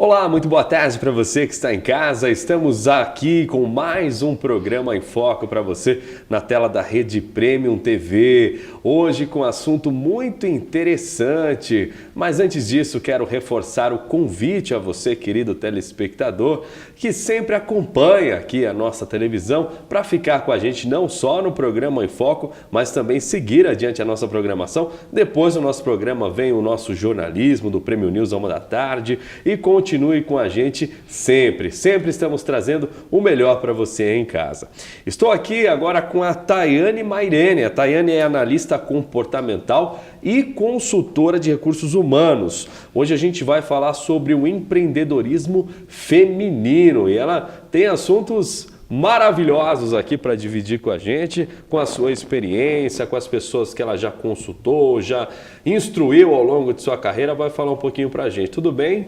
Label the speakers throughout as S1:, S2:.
S1: Olá, muito boa tarde para você que está em casa. Estamos aqui com mais um programa em foco para você na tela da Rede Premium TV. Hoje com um assunto muito interessante. Mas antes disso, quero reforçar o convite a você, querido telespectador, que sempre acompanha aqui a nossa televisão para ficar com a gente não só no programa em foco, mas também seguir adiante a nossa programação. Depois do nosso programa vem o nosso jornalismo do Premium News à 1h e continue com a gente sempre estamos trazendo o melhor para você em casa. Estou aqui agora com a Tayane Mairene. A Tayane é analista comportamental e consultora de recursos humanos. Hoje a gente vai falar sobre o empreendedorismo feminino e ela tem assuntos maravilhosos aqui para dividir com a gente, com a sua experiência, com as pessoas que ela já consultou, já instruiu ao longo de sua carreira. Vai falar um pouquinho para a gente. Tudo bem?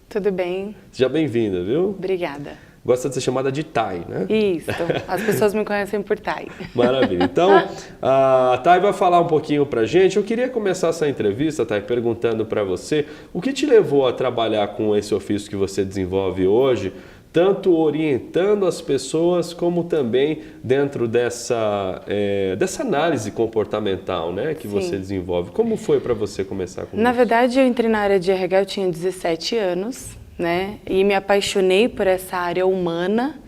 S2: Tudo bem.
S1: Seja bem-vinda, viu?
S2: Obrigada.
S1: Gosta de ser chamada de Thay, né?
S2: Isso, as pessoas me conhecem por Thay.
S1: Maravilha. Então, a Thay vai falar um pouquinho pra gente. Eu queria começar essa entrevista, Thay, perguntando para você o que te levou a trabalhar com esse ofício que você desenvolve hoje, tanto orientando as pessoas como também dentro dessa análise comportamental, né, que você desenvolve. Como foi para você começar com isso?
S2: Na verdade, eu entrei na área de RH, eu tinha 17 anos, né, e me apaixonei por essa área humana.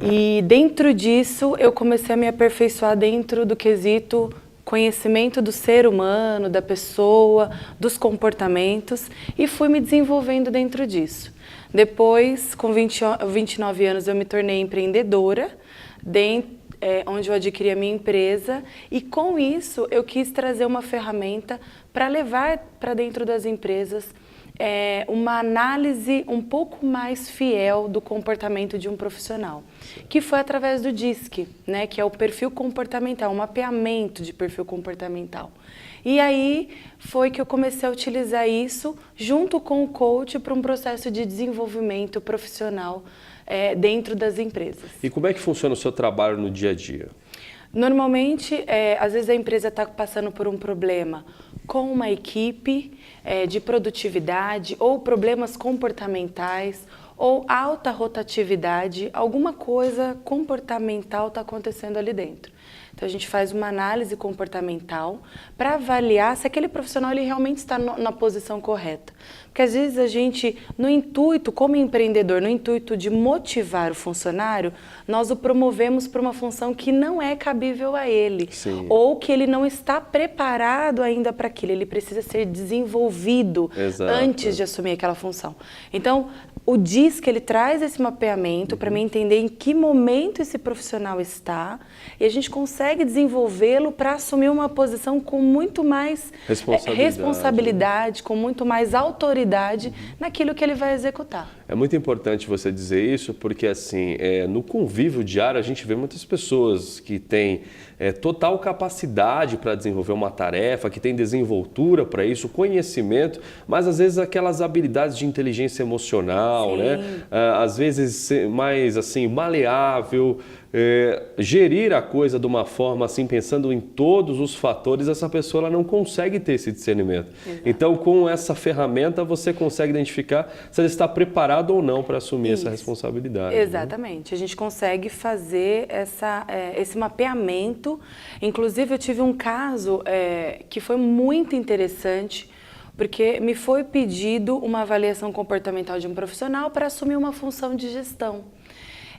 S2: E dentro disso, eu comecei a me aperfeiçoar dentro do quesito conhecimento do ser humano, da pessoa, dos comportamentos, e fui me desenvolvendo dentro disso. Depois, com 29 anos, eu me tornei empreendedora, onde eu adquiri a minha empresa, e com isso eu quis trazer uma ferramenta para levar para dentro das empresas uma análise um pouco mais fiel do comportamento de um profissional, que foi através do DISC, né, que é o perfil comportamental, um mapeamento de perfil comportamental. E aí foi que eu comecei a utilizar isso junto com o coach para um processo de desenvolvimento profissional dentro das empresas.
S1: E como é que funciona o seu trabalho no dia a dia?
S2: Normalmente, às vezes a empresa está passando por um problema com uma equipe de produtividade ou problemas comportamentais ou alta rotatividade, alguma coisa comportamental está acontecendo ali dentro. Então a gente faz uma análise comportamental para avaliar se aquele profissional ele realmente está na posição correta. Porque às vezes a gente, no intuito, como empreendedor, no intuito de motivar o funcionário, nós o promovemos para uma função que não é cabível a ele.
S1: Sim.
S2: Ou que ele não está preparado ainda para aquilo, ele precisa ser desenvolvido antes de assumir aquela função. Então, o DISC, ele traz esse mapeamento para mim entender em que momento esse profissional está e a gente consegue desenvolvê-lo para assumir uma posição com muito mais responsabilidade, com muito mais autoridade naquilo que ele vai executar.
S1: É muito importante você dizer isso porque, assim, no convívio diário a gente vê muitas pessoas que têm total capacidade para desenvolver uma tarefa, que têm desenvoltura para isso, conhecimento, mas às vezes aquelas habilidades de inteligência emocional, né? Às vezes mais assim, maleável, gerir a coisa de uma forma assim, pensando em todos os fatores, essa pessoa ela não consegue ter esse discernimento. Exato. Então, com essa ferramenta, você consegue identificar se ela está preparado ou não para assumir essa responsabilidade.
S2: Exatamente. Né? A gente consegue fazer esse mapeamento. Inclusive, eu tive um caso que foi muito interessante, porque me foi pedido uma avaliação comportamental de um profissional para assumir uma função de gestão.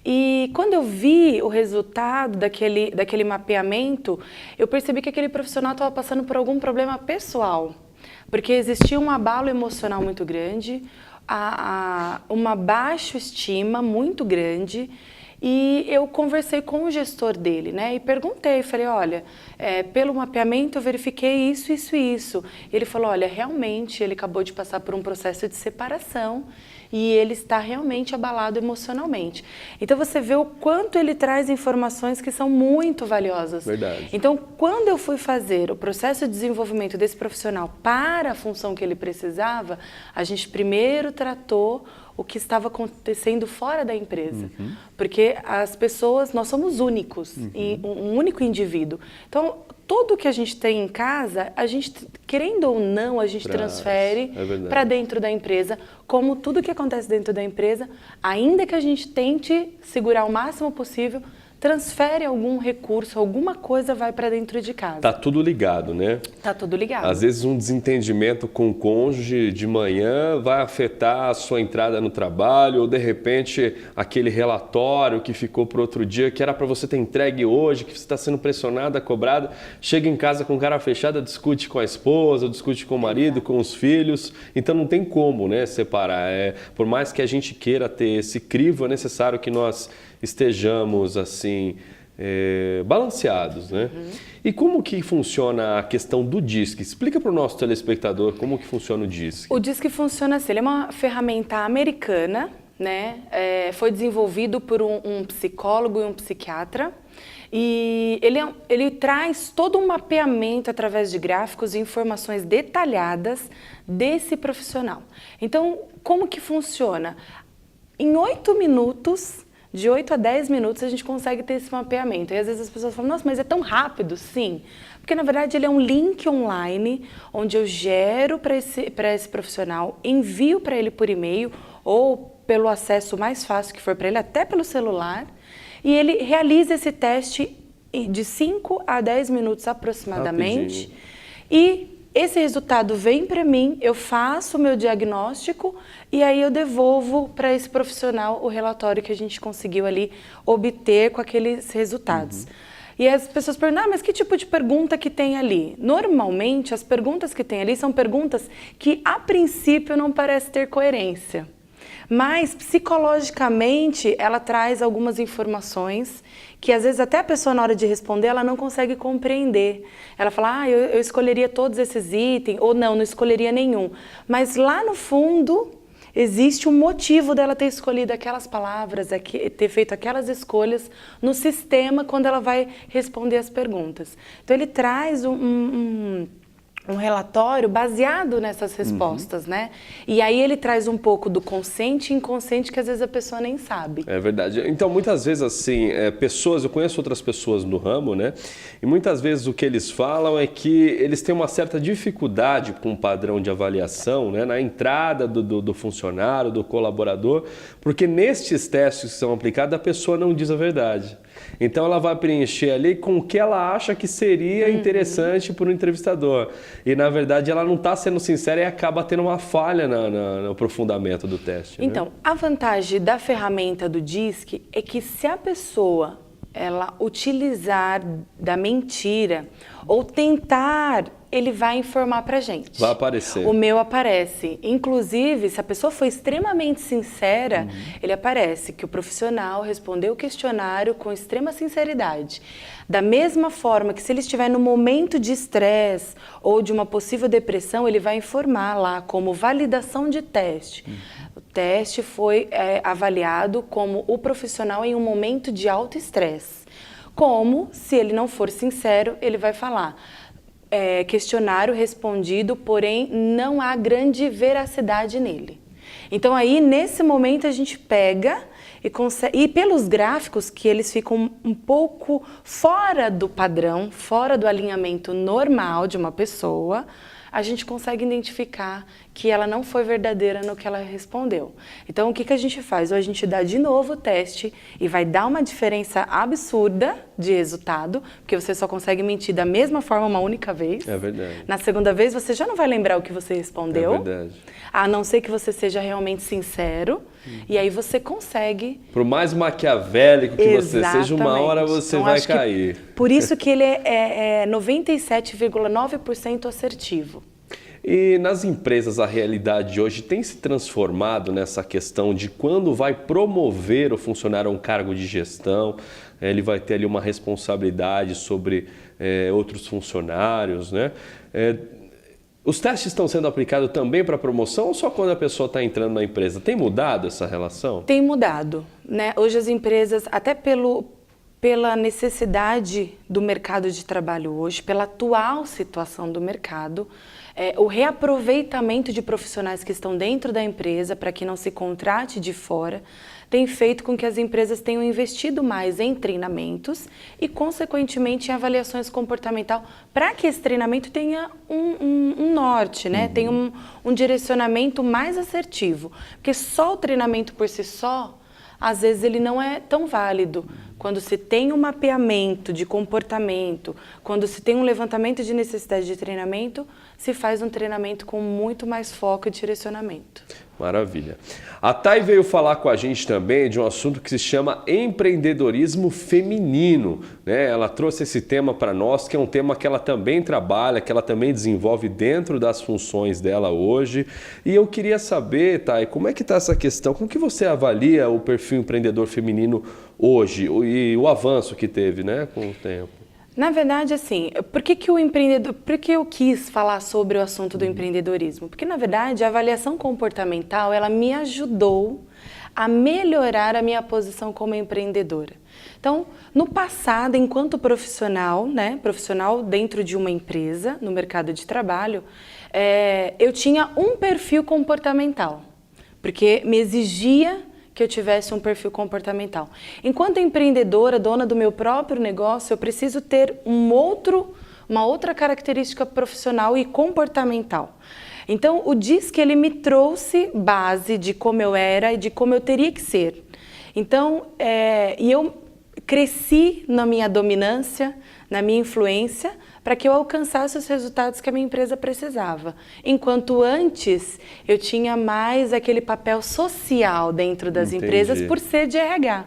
S2: E quando eu vi o resultado daquele mapeamento, eu percebi que aquele profissional estava passando por algum problema pessoal, porque existia um abalo emocional muito grande, uma baixa estima muito grande. E eu conversei com o gestor dele, né? E perguntei, falei, olha, pelo mapeamento eu verifiquei isso, isso e isso. Ele falou, olha, realmente ele acabou de passar por um processo de separação e ele está realmente abalado emocionalmente. Então você vê o quanto ele traz informações que são muito valiosas.
S1: Verdade.
S2: Então, quando eu fui fazer o processo de desenvolvimento desse profissional para a função que ele precisava, a gente primeiro tratou o que estava acontecendo fora da empresa. Porque as pessoas, nós somos únicos, e um único indivíduo. Então, tudo que a gente tem em casa, a gente, querendo ou não, a gente transfere para dentro da empresa, como tudo que acontece dentro da empresa, ainda que a gente tente segurar o máximo possível, transfere algum recurso, alguma coisa vai para dentro de casa.
S1: Tá tudo ligado, né?
S2: Tá tudo ligado.
S1: Às vezes um desentendimento com o cônjuge de manhã vai afetar a sua entrada no trabalho, ou de repente aquele relatório que ficou para outro dia, que era para você ter entregue hoje, que você está sendo pressionada, cobrada, chega em casa com cara fechada, discute com a esposa, discute com o marido, com os filhos, então não tem como, né, separar. Por mais que a gente queira ter esse crivo, é necessário que nós estejamos assim balanceados, né? E como que funciona a questão do DISC? Explica para o nosso telespectador como que funciona o DISC.
S2: O DISC funciona assim, ele é uma ferramenta americana, né? Foi desenvolvido por um psicólogo e um psiquiatra. E ele traz todo um mapeamento através de gráficos e informações detalhadas desse profissional. Então, como que funciona? Em 8 minutos, de 8 a 10 minutos, a gente consegue ter esse mapeamento. E às vezes as pessoas falam, nossa, mas é tão rápido? Sim, porque na verdade ele é um link online, onde eu gero para esse profissional, envio para ele por e-mail ou pelo acesso mais fácil que for para ele, até pelo celular, e ele realiza esse teste de 5 a 10 minutos aproximadamente. Rapidinho. E esse resultado vem para mim, eu faço o meu diagnóstico e aí eu devolvo para esse profissional o relatório que a gente conseguiu ali obter com aqueles resultados. E as pessoas perguntam, mas que tipo de pergunta que tem ali? Normalmente, as perguntas que tem ali são perguntas que, a princípio, não parecem ter coerência. Mas, psicologicamente, ela traz algumas informações que, às vezes, até a pessoa, na hora de responder, ela não consegue compreender. Ela fala, eu escolheria todos esses itens, ou não escolheria nenhum. Mas, lá no fundo, existe um motivo dela ter escolhido aquelas palavras, ter feito aquelas escolhas no sistema quando ela vai responder as perguntas. Então, ele traz um relatório baseado nessas respostas, né? E aí ele traz um pouco do consciente e inconsciente que às vezes a pessoa nem sabe.
S1: É verdade. Então, muitas vezes, assim, eu conheço outras pessoas no ramo, né? E muitas vezes o que eles falam é que eles têm uma certa dificuldade com o padrão de avaliação, né? Na entrada do funcionário, do colaborador, porque nestes testes que são aplicados, a pessoa não diz a verdade. Então ela vai preencher ali com o que ela acha que seria interessante para o entrevistador. E na verdade ela não está sendo sincera e acaba tendo uma falha no aprofundamento do teste.
S2: Então,
S1: né?
S2: A vantagem da ferramenta do DISC é que se a pessoa ela utilizar da mentira ou tentar, ele vai informar pra gente.
S1: Vai aparecer.
S2: O meu aparece. Inclusive, se a pessoa for extremamente sincera, ele aparece que o profissional respondeu o questionário com extrema sinceridade. Da mesma forma que se ele estiver no momento de estresse ou de uma possível depressão, ele vai informar lá como validação de teste. O teste foi avaliado como o profissional em um momento de alto estresse. Como, se ele não for sincero, ele vai falar questionário respondido, porém não há grande veracidade nele. Então aí, nesse momento, a gente pega e pelos gráficos, que eles ficam um pouco fora do padrão, fora do alinhamento normal de uma pessoa, a gente consegue identificar que ela não foi verdadeira no que ela respondeu. Então, o que a gente faz? Ou a gente dá de novo o teste e vai dar uma diferença absurda de resultado, porque você só consegue mentir da mesma forma uma única vez.
S1: É verdade.
S2: Na segunda vez, você já não vai lembrar o que você respondeu.
S1: É verdade.
S2: A não ser que você seja realmente sincero. E aí você consegue...
S1: Por mais maquiavélico que você seja, uma hora você
S2: então,
S1: vai cair.
S2: Por isso que ele é 97,9% assertivo.
S1: E nas empresas, a realidade de hoje tem se transformado nessa questão de quando vai promover o funcionário a um cargo de gestão, ele vai ter ali uma responsabilidade sobre outros funcionários, né? Os testes estão sendo aplicados também para promoção ou só quando a pessoa está entrando na empresa? Tem mudado essa relação?
S2: Tem mudado, né? Hoje as empresas, até pela necessidade do mercado de trabalho hoje, pela atual situação do mercado, o reaproveitamento de profissionais que estão dentro da empresa para que não se contrate de fora, tem feito com que as empresas tenham investido mais em treinamentos e, consequentemente, em avaliações comportamental, para que esse treinamento tenha um norte, né? Tenha um direcionamento mais assertivo. Porque só o treinamento por si só, às vezes ele não é tão válido. Quando se tem um mapeamento de comportamento, quando se tem um levantamento de necessidade de treinamento, se faz um treinamento com muito mais foco e direcionamento.
S1: Maravilha. A Thay veio falar com a gente também de um assunto que se chama empreendedorismo feminino, né? Ela trouxe esse tema para nós, que é um tema que ela também trabalha, que ela também desenvolve dentro das funções dela hoje. E eu queria saber, Thay, como é que está essa questão? Como que você avalia o perfil empreendedor feminino hoje e o avanço que teve, né, com o tempo?
S2: Na verdade, assim, por que eu quis falar sobre o assunto do empreendedorismo? Porque, na verdade, a avaliação comportamental, ela me ajudou a melhorar a minha posição como empreendedora. Então, no passado, enquanto profissional, né, profissional dentro de uma empresa, no mercado de trabalho, eu tinha um perfil comportamental, porque me exigia que eu tivesse um perfil comportamental. Enquanto empreendedora, dona do meu próprio negócio, eu preciso ter uma outra característica profissional e comportamental. Então, o DISC, ele me trouxe base de como eu era e de como eu teria que ser. Então, e eu cresci na minha dominância, na minha influência, para que eu alcançasse os resultados que a minha empresa precisava. Enquanto antes, eu tinha mais aquele papel social dentro das empresas por ser de RH.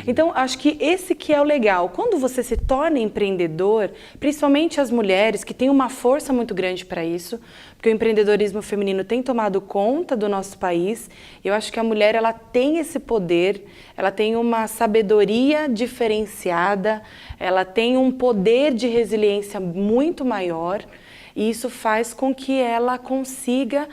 S2: Então, acho que esse que é o legal. Quando você se torna empreendedor, principalmente as mulheres, que têm uma força muito grande para isso, porque o empreendedorismo feminino tem tomado conta do nosso país, eu acho que a mulher, ela tem esse poder, ela tem uma sabedoria diferenciada, ela tem um poder de resiliência muito maior, e isso faz com que ela consiga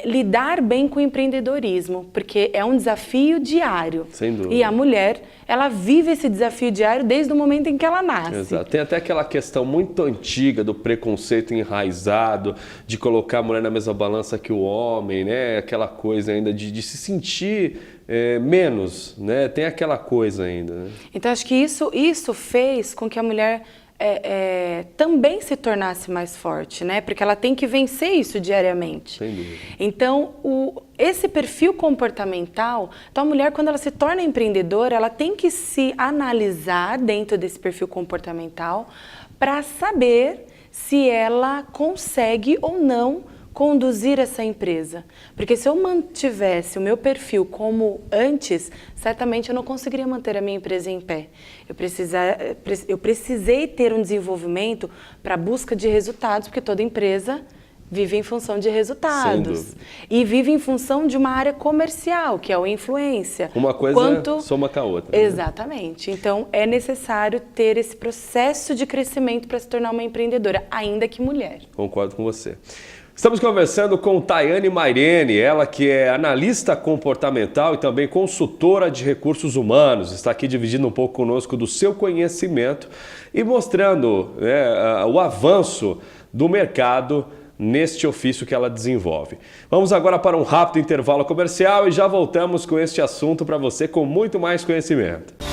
S2: lidar bem com o empreendedorismo, porque é um desafio diário.
S1: Sem dúvida.
S2: E a mulher, ela vive esse desafio diário desde o momento em que ela nasce.
S1: Exato. Tem até aquela questão muito antiga do preconceito enraizado, de colocar a mulher na mesma balança que o homem, né? Aquela coisa ainda de se sentir menos, né? Tem aquela coisa ainda, né?
S2: Então, acho que isso fez com que a mulher também se tornasse mais forte, né? Porque ela tem que vencer isso diariamente.
S1: Sem dúvida.
S2: Então, esse perfil comportamental, então a mulher, quando ela se torna empreendedora, ela tem que se analisar dentro desse perfil comportamental para saber se ela consegue ou não conduzir essa empresa. Porque se eu mantivesse o meu perfil como antes, certamente eu não conseguiria manter a minha empresa em pé. Eu precisei ter um desenvolvimento para a busca de resultados, porque toda empresa vive em função de resultados. E vive em função de uma área comercial, que é a influência.
S1: Uma coisa soma com a outra. Né?
S2: Exatamente. Então, é necessário ter esse processo de crescimento para se tornar uma empreendedora, ainda que mulher.
S1: Concordo com você. Estamos conversando com Thayane Mairene, ela que é analista comportamental e também consultora de recursos humanos. Está aqui dividindo um pouco conosco do seu conhecimento e mostrando, né, o avanço do mercado neste ofício que ela desenvolve. Vamos agora para um rápido intervalo comercial e já voltamos com este assunto para você com muito mais conhecimento.